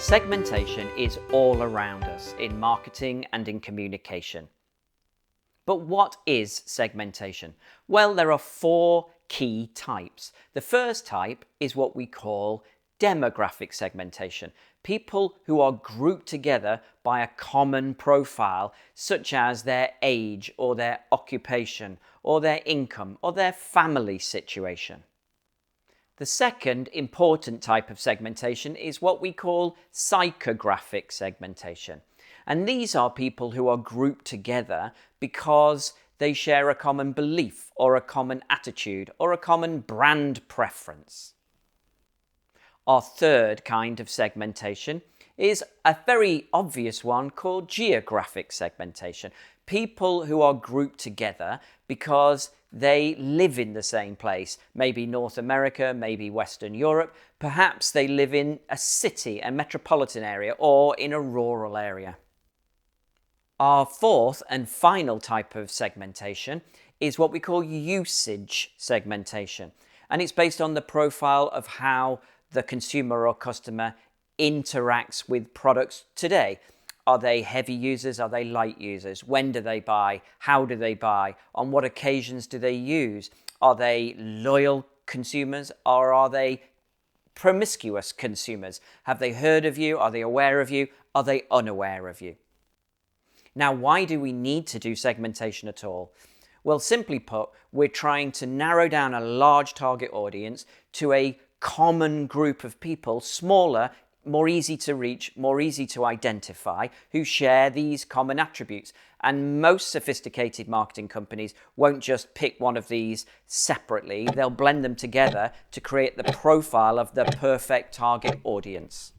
Segmentation is all around us in marketing and in communication. But what is segmentation? Well, there are four key types. The first type is what we call demographic segmentation. People who are grouped together by a common profile, such as their age or their occupation or their income or their family situation. The second important type of segmentation is what we call psychographic segmentation. And these are people who are grouped together because they share a common belief or a common attitude or a common brand preference. Our third kind of segmentation is a very obvious one called geographic segmentation. People who are grouped together because they live in the same place, maybe North America, maybe Western Europe, perhaps they live in a city, a metropolitan area, or in a rural area. Our fourth and final type of segmentation is what we call usage segmentation, and it's based on the profile of how the consumer or customer interacts with products today. Are they heavy users? Are they light users? When do they buy? How do they buy? On what occasions do they use? Are they loyal consumers or are they promiscuous consumers? Have they heard of you? Are they aware of you? Are they unaware of you? Now, why do we need to do segmentation at all? Well, simply put, we're trying to narrow down a large target audience to a common group of people, smaller, more easy to reach, more easy to identify, who share these common attributes. And most sophisticated marketing companies won't just pick one of these separately, they'll blend them together to create the profile of the perfect target audience.